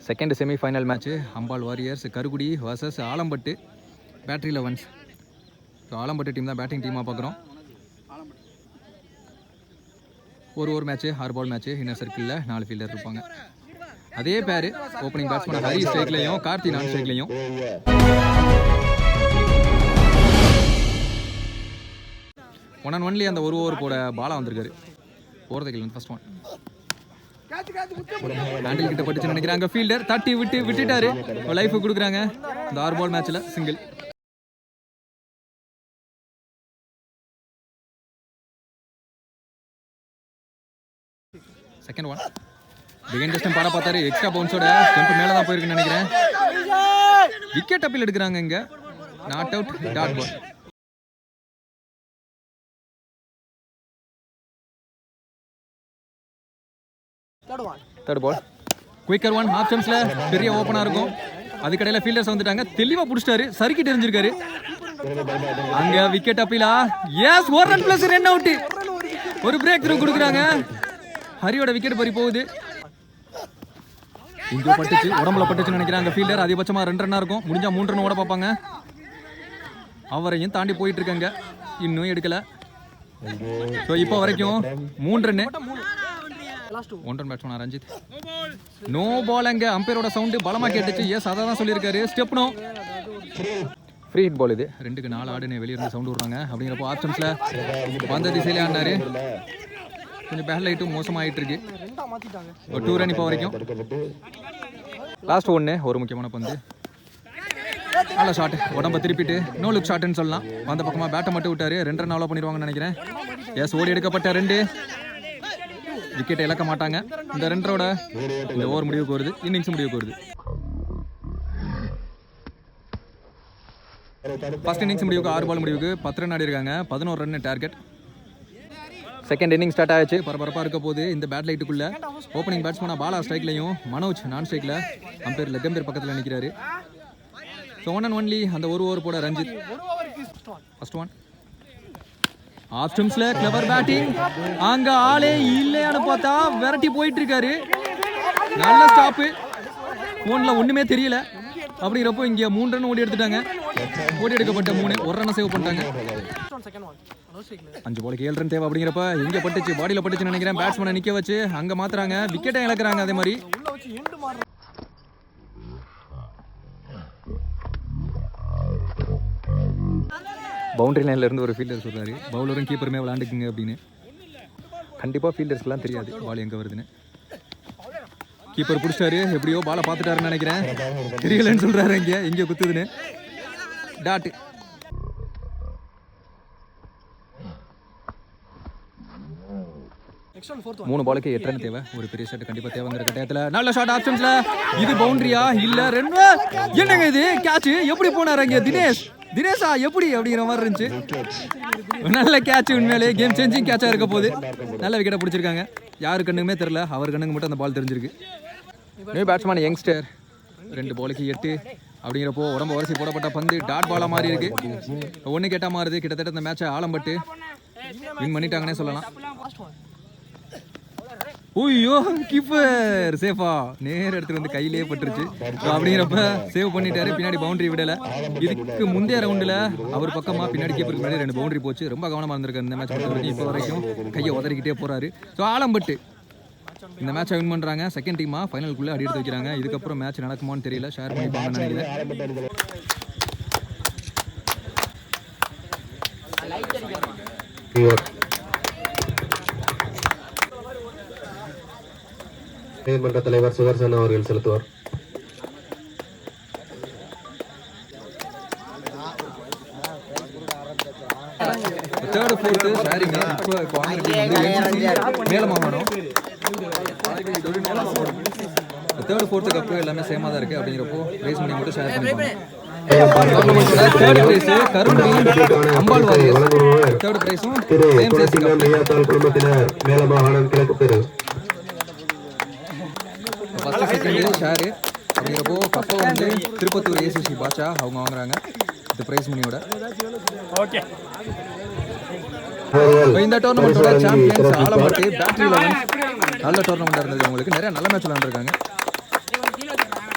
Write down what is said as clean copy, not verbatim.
Second semifinal match Ambal warriors Karugudi versus Alampattu battery elevens. So Alampattu team தான் batting டீமாக பார்க்குறோம். ஒரு மேட்ச்சு 6 பால் மேட்ச்சு. இன்னர் சர்க்கிளில் 4 ஃபீல்டர் இருப்பாங்க. அதே பேர் ஓப்பனிங் பேட்ஸ்மேன் ஹரி ஸ்ட்ரைக்லையும் கார்த்தி நான் ஸ்ட்ரைக்லையும். ஒன் அண்ட் ஒன்லி அந்த ஒரு ஓவர் போட பாலா வந்திருக்காரு. போகிறதுக்கு ஃபர்ஸ்ட் ஒன் ஹேண்டில் கிட்ட பட்டுச்சு நினைக்கிறாங்க. ஃபீல்டர் தட்டி விட்டுட்டாரு. லைஃப் கொடுக்குறாங்க. இந்த 6 பால் மேட்ச்ல சிங்கிள். செகண்ட் ஒன் பிகைன் டெஸ்ட் பாட பார்த்தாரு. எக்ஸ்ட்ரா பவுன்ஸோட ஸ்டெம்ப் மேல தான் போயிருக்குன்னு நினைக்கிறேன். விக்கெட் அப்பீல் எடுக்கிறாங்க. இங்க not out dot ball. Third ball quicker one off ஸ்டம்ப்ஸ்ல பெரிய ஓப்பனா இருக்கும். அதுக்கடையில ஃபீல்டர்ஸ் வந்துட்டாங்க. தெளிவா புடிச்சிட்டாரு. சர்க்கிட் எரிஞ்சிருக்காரு. அங்க விக்கெட் அப்பீலா. Yes, 1 run plus 2 out. ஒரு பிரேக் த்ரூ கொடுக்குறாங்க. ஹரியோட விக்கெட் பறி போகுது. இங்க பட்டுச்சு, உடம்புல பட்டுச்சு நினைக்கிறாங்க. ஃபீல்டர் அதிகபட்சமா 2 ரன்னா இருக்கும். முடிஞ்சா 3 ரன் ஓட பார்ப்பாங்க. அவரையும் தாண்டி போயிட்டு இருக்காங்க. இன்னும் எடுக்கல. ஸோ இப்போ வரைக்கும் 3 run. 1 run batsman Ranjith. No ball. அங்க அம்பையரோட சவுண்டு பலமா கேட்டுச்சு. எஸ், அதான் சொல்லியிருக்காரு. Step no. Free hit ball இது. 2க்கு 4 ஆடுன்னு வெளியிருந்து சவுண்ட் விடுறாங்க. அப்படிங்கிறப்போ ஆப்ஷன்ஸ்ல வந்த திசையிலே ஆடினாரு. கொஞ்சம் பேட் லைட்டும் மோசமாயிட்டு இருக்கு. ஒரு 2 ரன் இப்போ வரைக்கும். லாஸ்ட் ஒன்று ஒரு முக்கியமான பந்து. நல்ல ஷாட். உடம்ப திருப்பிட்டு நோ லுக் ஷாட்னு சொல்லலாம். அந்த பக்கமாக பேட்டை மட்டும் விட்டாரு. 2 ரன் அவ்வளோ பண்ணிடுவாங்கன்னு நினைக்கிறேன். எஸ், ஓடி எடுக்கப்பட்ட 2. விக்கெட்டை இழக்க மாட்டாங்க. இந்த 2 ரனோட இந்த ஓவர் முடிவுக்கு வருது. இன்னிங்ஸ் முடிவுக்கு வருது. ஃபர்ஸ்ட் இன்னிங்ஸ் முடிவுக்கு 6 பால் முடிவுக்கு 10 ரன் ஆடி இருக்காங்க. 11 run target. Second inning start ஆயிடுச்சு. பரபரப்பாக இருக்க போது இந்த பேட் லைட்டுக்குள்ள. ஓப்பனிங் பேட்ஸ்மேனா பாலா ஸ்ட்ரைக்லையும் மனோஜ் நான் ஸ்ட்ரைக்ல. அம்பேர் லெக்கம்பேர் பக்கத்தில் நிற்கிறாரு. ஸோ 1 and only அந்த ஒரு ஓவர் போட ரஞ்சித். ஃபர்ஸ்ட் ஒன் ஆஃப் ஸ்டம்ப்ஸ்ல கிளவர் பேட்டிங். அங்க ஆளே இல்லையான்னு பார்த்தா விரட்டி போயிட்டு இருக்காரு. நல்ல ஸ்டாப்பு. போன்ல ஒண்ணுமே தெரியல. அப்படிங்கிறப்போ இங்க 3 ரன் ஓடி எடுத்துட்டாங்க. ஓடி எடுக்கப்பட்ட 3 1 ரன் சேவ் பண்ணிட்டாங்க. 5 பாலுக்கு 7 ரன் தேவை. அப்படிங்கிறப்ப இங்க பட்டுச்சு, பாடியில பட்டுச்சுன்னு நினைக்கிறேன். பேட்ஸ்மேனை நிக்க வச்சு அங்க மாத்துறாங்க. விக்கெட்டை இழக்கிறாங்க. அதே மாதிரி பவுண்டரி லைன்ல இருந்து ஒரு ஃபீல்டர் சொல்றாரு, பவுலரும் கீப்பருமே விளையாண்டுக்குங்க அப்படின்னு. கண்டிப்பா ஃபீல்டர்ஸ்க்குலாம் தெரியாது பால் எங்க வருதுன்னு. கீப்பர் பிடிச்சாரு. எப்படியோ பாலை பார்த்துட்டாருன்னு நினைக்கிறேன். தெரியலன்னு சொல்றாரு. இங்க குத்துதுன்னு. டாட். மூணு பாலுக்கு 8 ரன் தேவை. ஒரு பெரிய ஷாட் கண்டிப்பா தேவைங்கிற கட்டாயத்துல நல்ல ஷாட் ஆப்ஷன்ஸ்ல. இது பவுண்டரியா இல்ல 2? என்னங்க இது கேட்ச்? எப்படி போனாரு அங்க தினேஷா எப்படி அப்படிங்கிற மாதிரி இருந்துச்சு. நல்ல கேட்ச். உண்மையிலே கேம் சேஞ்சிங் கேட்சா இருக்க போது. நல்ல விக்கெட்டை பிடிச்சிருக்காங்க. யாரு கண்ணுக்குமே தெரியல. அவர் கண்ணுக்கு மட்டும் அந்த பால் தெரிஞ்சிருக்கு. New batsman youngster. 2 பாலுக்கு 8 அப்படிங்கிறப்போ உடம்பு வரிசை போடப்பட்ட பந்து டாட் பாலா மாறி இருக்கு. 1 கேட்டா மாறுது. கிட்டத்தட்ட இந்த மேட்சை ஆலம்பட்டு வின் பண்ணிட்டாங்கன்னே சொல்லலாம். ஓய்யோ, கீப்பர் சேஃபா நேர எடுத்துட்டு வந்து கையிலேயே பட்டுருச்சு. அப்படிங்கிறப்ப சேவ் பண்ணிட்டாரு. பின்னாடி பவுண்டரி விடல. இதுக்கு முந்தைய ரவுண்டில் அவர் பக்கமா பின்னாடி கீப்பருக்கு முன்னாடி 2 பவுண்டரி போச்சு. ரொம்ப கவனமா இருந்திருக்காரு இந்த மேட்ச் பொறுத்த வரைக்கும். இப்போ வரைக்கும் கையை உதறிக்கிட்டே போறாரு. ஸோ ஆலம்பட்டு இந்த மேட்சை வின் பண்றாங்க. செகண்ட் டீமா ஃபைனலுக்குள்ள அடி எடுத்து வைக்கிறாங்க. இதுக்கப்புறம் மேட்ச் நடக்குமான்னு தெரியல. ஷேர் பண்ணிப்பாங்கன்னு நினைக்கிறேன். நீதிமன்ற தலைவர் சுதர்சன் அவர்கள் செலுத்துவார். Third fourth sharing. இப்போ மேலமாகணும். தேர்ட் ஃபோர்த்து கப்பு எல்லாமே சேமா தான் இருக்கு. அப்படிங்கிறப்போ பிரைஸ் மணி மட்டும் ஷேர் பண்ணிப்பாங்க. தேர்ட் பிரைஸ் கரும்பி அம்பாள் வாரியர்ஸ். தேர்ட் பிரைஸும் சேம் பிரைஸ் குடும்பத்தினர் மேலமாகாணம் கிழக்கு தெரு. First second share. அப்படிங்கிறப்போ கப்பை வந்து திருப்பத்தூர் ஏசிசி பாட்சா அவங்க வாங்குறாங்க இந்த பிரைஸ் மணியோட. இந்த டோர்னமெண்ட்டோட சாம்பியன்ஸ் ஆலம்பட்டு பேட்டரி லெவன்ஸ். நல்ல டோர்னமெண்ட்டாக இருந்தது. அவங்களுக்கு நிறைய நல்ல மேட்ச் விளையாண்டுருக்காங்க. கீழே வச்சுக்கிறேன்